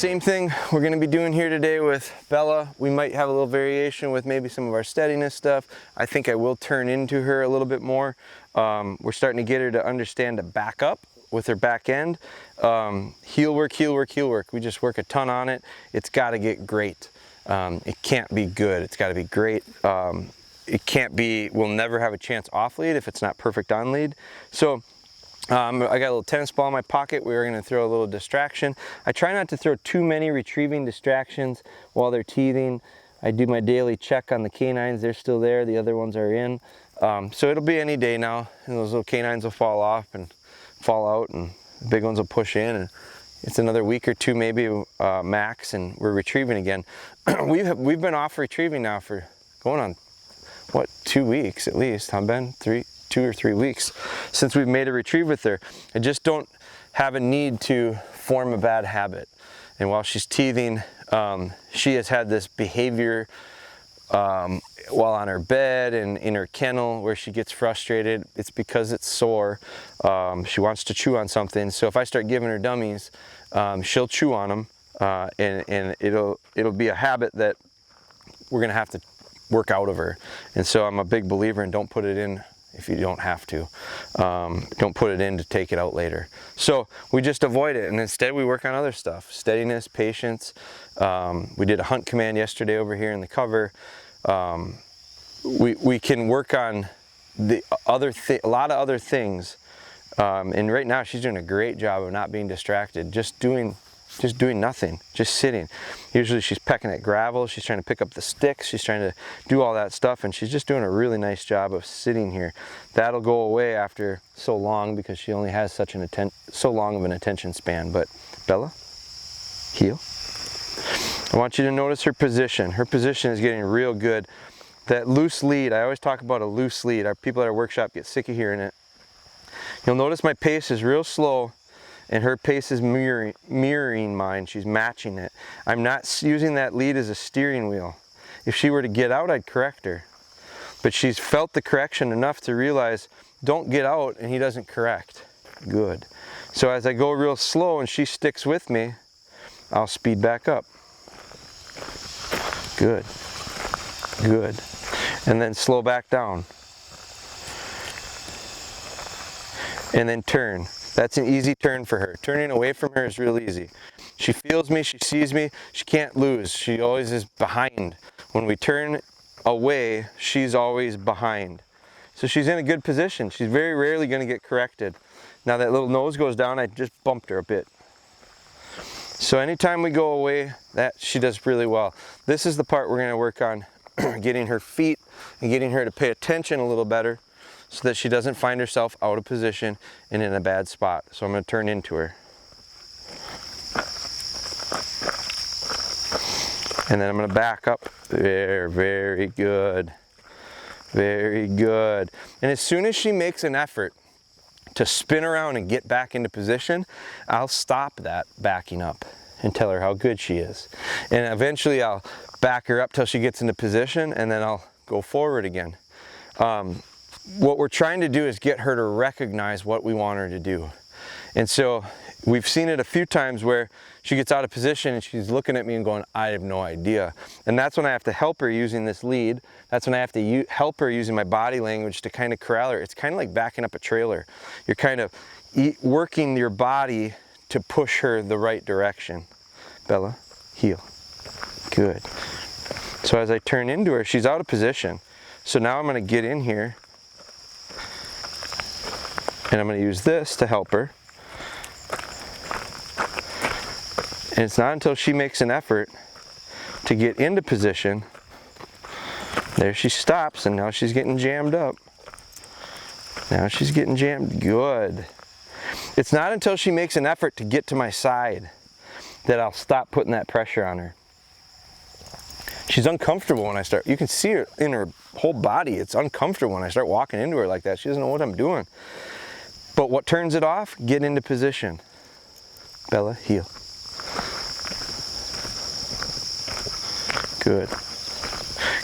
same thing we're going to be doing here today with Bella. We might have a little variation with maybe some of our steadiness stuff. I think I will turn into her a little bit more. We're starting to get her to understand to back up with her back end. Heel work, heel work, heel work. We just work a ton on it. It's got to get great. It can't be good. It's got to be great. It can't be, we'll never have a chance off lead if it's not perfect on lead. So I got a little tennis ball in my pocket. We were going to throw a little distraction. I try not to throw too many retrieving distractions while they're teething. I do my daily check on the canines. They're still there. The other ones are in. So it'll be any day now, and those little canines will fall off and fall out, and the big ones will push in, and it's another week or two maybe max, and we're retrieving again. We've been off retrieving now for going on, what, 2 weeks at least, huh, Ben? 2 or 3 weeks since we've made a retrieve with her. I just don't have a need to form a bad habit. And while she's teething, she has had this behavior while on her bed and in her kennel where she gets frustrated. It's because it's sore. She wants to chew on something. So if I start giving her dummies, she'll chew on them, and it'll be a habit that we're gonna have to work out of her. And so I'm a big believer in don't put it in if you don't have to. Don't put it in to take it out later. So we just avoid it, and instead we work on other stuff. Steadiness, patience. We did a hunt command yesterday over here in the cover. We can work on a lot of other things. And right now she's doing a great job of not being distracted, just doing nothing, just sitting. Usually she's pecking at gravel, she's trying to pick up the sticks, she's trying to do all that stuff, and she's just doing a really nice job of sitting here. That'll go away after so long because she only has so long of an attention span. But Bella, heel. I want you to notice her position. Her position is getting real good. That loose lead, I always talk about a loose lead. Our people at our workshop get sick of hearing it. You'll notice my pace is real slow, and her pace is mirroring mine. She's matching it. I'm not using that lead as a steering wheel. If she were to get out, I'd correct her. But she's felt the correction enough to realize, don't get out, and he doesn't correct. Good. So as I go real slow and she sticks with me, I'll speed back up. Good. Good. And then slow back down. And then turn. That's an easy turn for her. Turning away from her is real easy. She feels me, she sees me, she can't lose. She always is behind. When we turn away, she's always behind. So she's in a good position. She's very rarely going to get corrected. Now that little nose goes down, I just bumped her a bit. So anytime we go away, she does really well. This is the part we're going to work on, getting her feet and getting her to pay attention a little better, so that she doesn't find herself out of position and in a bad spot. So I'm going to turn into her. And then I'm going to back up. There, very good. Very good. And as soon as she makes an effort to spin around and get back into position, I'll stop that backing up and tell her how good she is. And eventually I'll back her up till she gets into position, and then I'll go forward again. What we're trying to do is get her to recognize what we want her to do. And so we've seen it a few times where she gets out of position and she's looking at me and going, I have no idea. And that's when I have to help her using this lead. That's when I have to help her using my body language to kind of corral her. It's kind of like backing up a trailer. You're kind of working your body to push her the right direction. Bella, heel. Good. So as I turn into her, she's out of position. So now I'm going to get in here, and I'm going to use this to help her. And it's not until she makes an effort to get into position, there she stops, and now she's getting jammed up. Now she's getting jammed. Good. It's not until she makes an effort to get to my side that I'll stop putting that pressure on her. She's uncomfortable when I start. You can see her in her whole body. It's uncomfortable when I start walking into her like that. She doesn't know what I'm doing. But what turns it off? Get into position. Bella, heel. Good.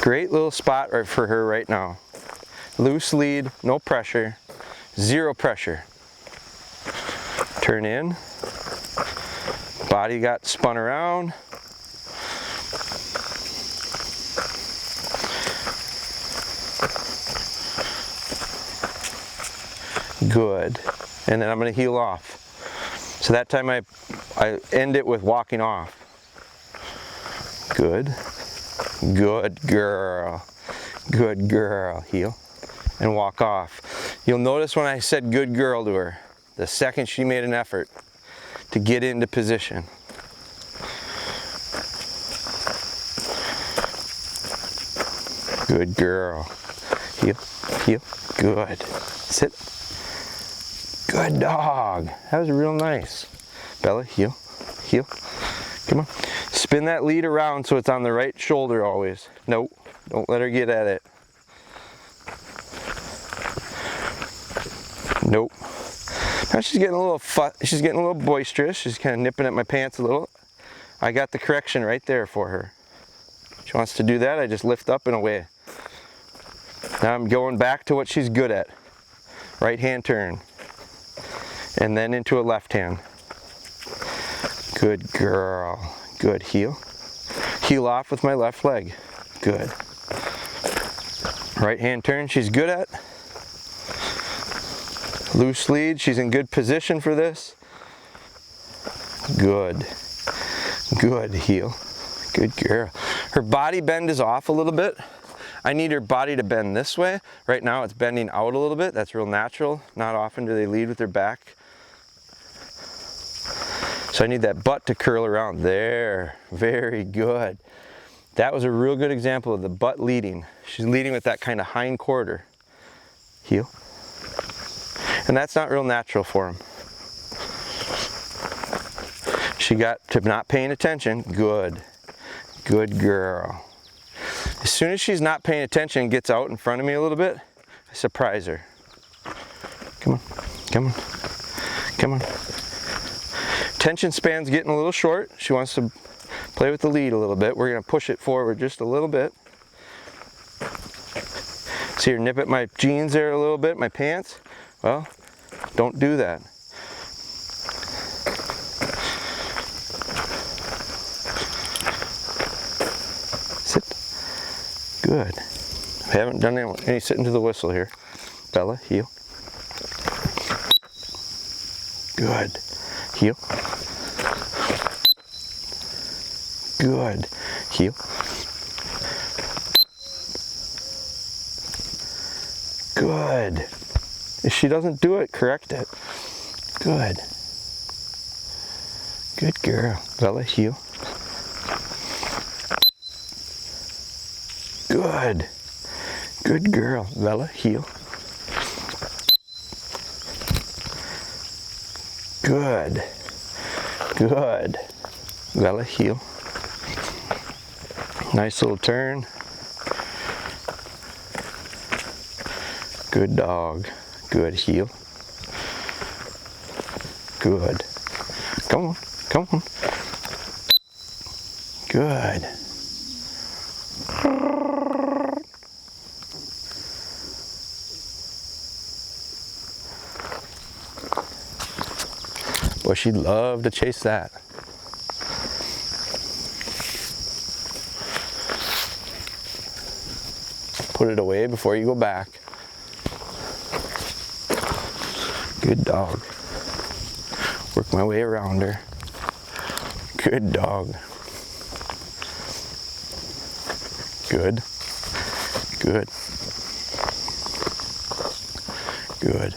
Great little spot right for her right now. Loose lead, no pressure, zero pressure. Turn in, Body got spun around. Good. And then I'm going to heel off. So that time I end it with walking off. Good. Good girl. Good girl. Heel and walk off. You'll notice when I said good girl to her, the second she made an effort to get into position. Good girl. Heel, heel, good. Sit. Good dog. That was real nice. Bella, heel, heel. Come on. Spin that lead around so it's on the right shoulder always. Nope, don't let her get at it. Nope. Now she's getting a little boisterous. She's kind of nipping at my pants a little. I got the correction right there for her. She wants to do that, I just lift up and away. Now I'm going back to what she's good at. Right hand turn. And then into a left hand. Good girl. Good, heel. Heel off with my left leg. Good. Right hand turn she's good at. Loose lead, she's in good position for this. Good. Good, heel. Good girl. Her body bend is off a little bit. I need her body to bend this way. Right now it's bending out a little bit. That's real natural. Not often do they lead with their back. So I need that butt to curl around. There. Very good. That was a real good example of the butt leading. She's leading with that kind of hind quarter. Heel. And that's not real natural for him. She got to not paying attention. Good. Good girl. As soon as she's not paying attention and gets out in front of me a little bit, I surprise her. Come on. Come on. Come on. Attention span's getting a little short. She wants to play with the lead a little bit. We're going to push it forward just a little bit. See her nip at my jeans there a little bit, my pants. Well, don't do that. Sit. Good. I haven't done any sitting to the whistle here. Bella, heel. Good. Heel. Good. Heel. Good. If she doesn't do it, correct it. Good. Good girl. Bella, heel. Good. Good girl. Bella, heel. Good. Good. Bella, heel. Nice little turn. Good dog. Good, heel. Good. Come on, come on. Good. Boy, she'd love to chase that. Put it away before you go back. Good dog. Work my way around her. Good dog. Good. Good. Good.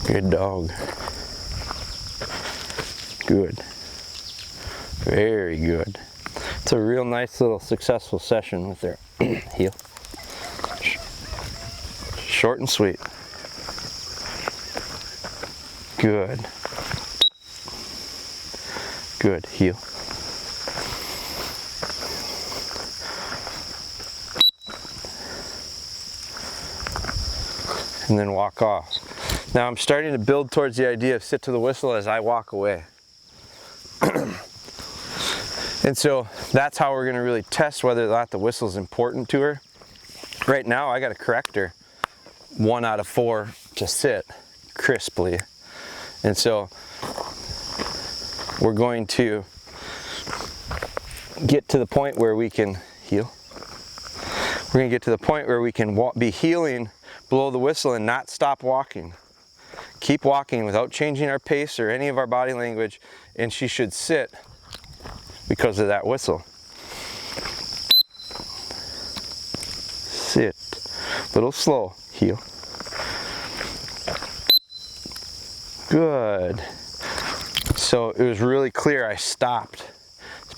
Good dog. Good. Very good. It's a real nice little successful session with their heel. Short and sweet. Good. Good. Heel. And then walk off. Now I'm starting to build towards the idea of sit to the whistle as I walk away. And so that's how we're going to really test whether or not the whistle is important to her. Right now I got to correct her 1 out of 4 to sit crisply. And so we're going to get to the point where we can heel. We're going to get to the point where we can be heeling below the whistle and not stop walking. Keep walking without changing our pace or any of our body language, and she should sit because of that whistle. Sit. A little slow. Heel. Good. So it was really clear I stopped.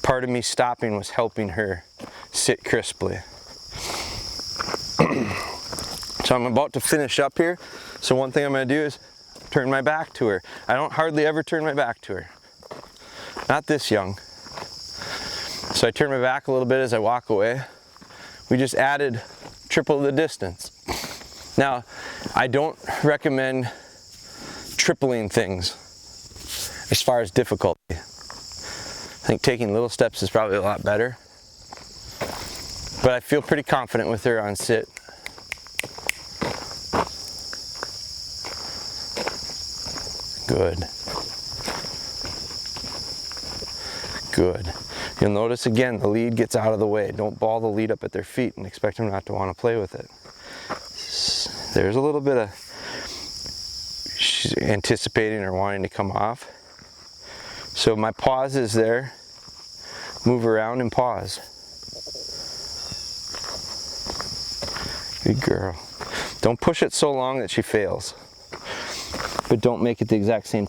Part of me stopping was helping her sit crisply. So I'm about to finish up here. So one thing I'm going to do is turn my back to her. I don't hardly ever turn my back to her. Not this young. So I turn my back a little bit as I walk away. We just added triple the distance. Now, I don't recommend tripling things as far as difficulty. I think taking little steps is probably a lot better. But I feel pretty confident with her on sit. Good. Good. You'll notice again, the lead gets out of the way. Don't ball the lead up at their feet and expect them not to want to play with it. There's a little bit of she's anticipating or wanting to come off. So my pause is there. Move around and pause. Good girl. Don't push it so long that she fails. But don't make it the exact same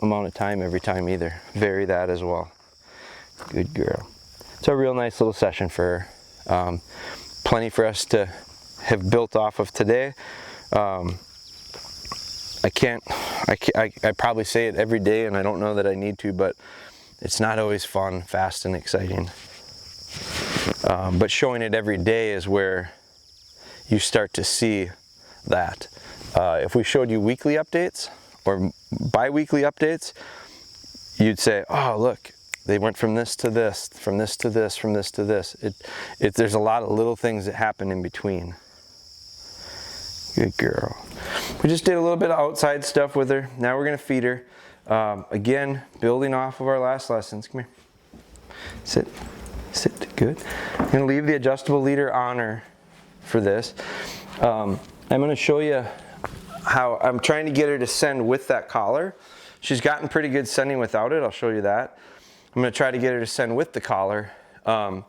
amount of time every time either. Vary that as well. Good girl. It's a real nice little session for her. Plenty for us to have built off of today. I probably say it every day, and I don't know that I need to, but it's not always fun, fast, and exciting. But showing it every day is where you start to see that. If we showed you weekly updates or bi-weekly updates, you'd say, oh, look, they went from this to this, from this to this, from this to this. There's a lot of little things that happen in between. Good girl. We just did a little bit of outside stuff with her. Now we're going to feed her. Again, building off of our last lessons. Come here. Sit. Sit. Good. I'm going to leave the adjustable leader on her for this. I'm going to show you how I'm trying to get her to send with that collar. She's gotten pretty good sending without it. I'll show you that. I'm going to try to get her to send with the collar. I'm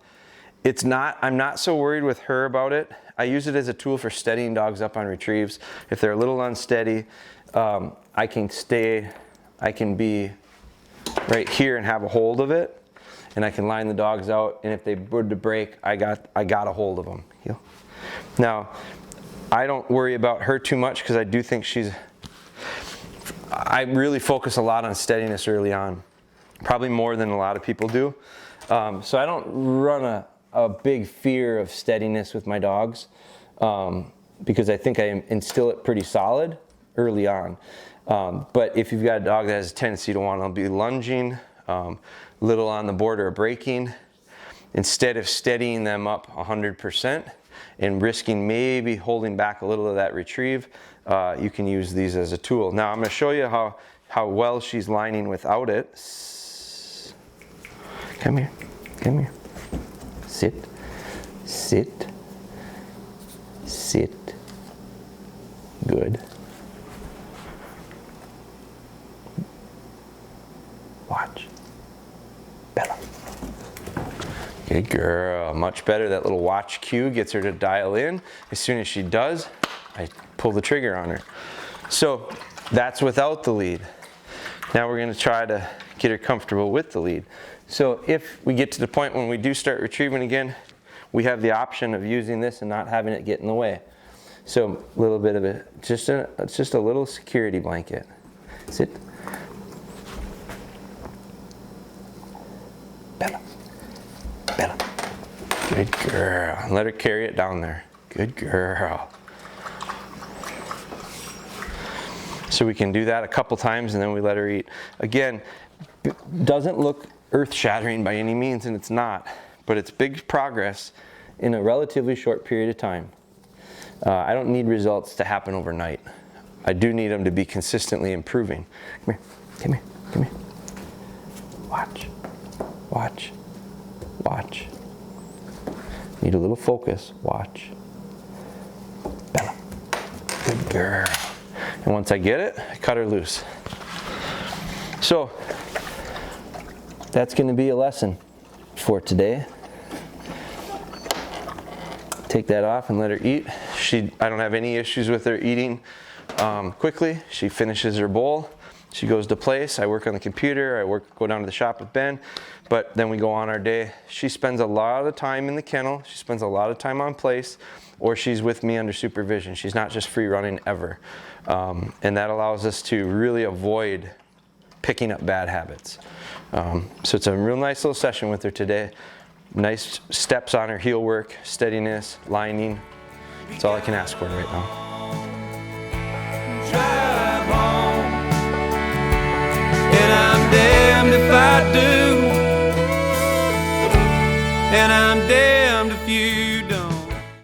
not so worried with her about it. I use it as a tool for steadying dogs up on retrieves. If they're a little unsteady, I can be right here and have a hold of it, and I can line the dogs out, and if they were to break, I got a hold of them. Now, I don't worry about her too much because I do think I really focus a lot on steadiness early on, probably more than a lot of people do. So I don't run a big fear of steadiness with my dogs because I think I instill it pretty solid early on. But if you've got a dog that has a tendency to want to be lunging, little on the border of breaking, instead of steadying them up 100% and risking maybe holding back a little of that retrieve, you can use these as a tool. Now I'm going to show you how well she's lining without it. Come here, come here. Sit, sit, sit. Good. Watch. Bella. Good girl. Much better. That little watch cue gets her to dial in. As soon as she does, I pull the trigger on her. So that's without the lead. Now we're going to try to get her comfortable with the lead. So if we get to the point when we do start retrieving again, we have the option of using this and not having it get in the way. So a little bit of it, it's just a little security blanket. Sit. Bella. Bella. Good girl. And let her carry it down there. Good girl. So we can do that a couple times and then we let her eat. Again, it doesn't look earth-shattering by any means, and it's not, but it's big progress in a relatively short period of time. I don't need results to happen overnight. I do need them to be consistently improving. Come here, come here, come here. Watch, watch, watch. Need a little focus. Watch. Bella. Good girl. And once I get it, I cut her loose. So that's going to be a lesson for today. Take that off and let her eat. I don't have any issues with her eating quickly. She finishes her bowl. She goes to place. I work on the computer. Go down to the shop with Ben. But then we go on our day. She spends a lot of time in the kennel. She spends a lot of time on place, or she's with me under supervision. She's not just free running ever. And that allows us to really avoid picking up bad habits. So it's a real nice little session with her today. Nice steps on her heel work, steadiness, lining. That's all I can ask for right now. Drive home, and I'm damned if I do, and I'm damned if you don't.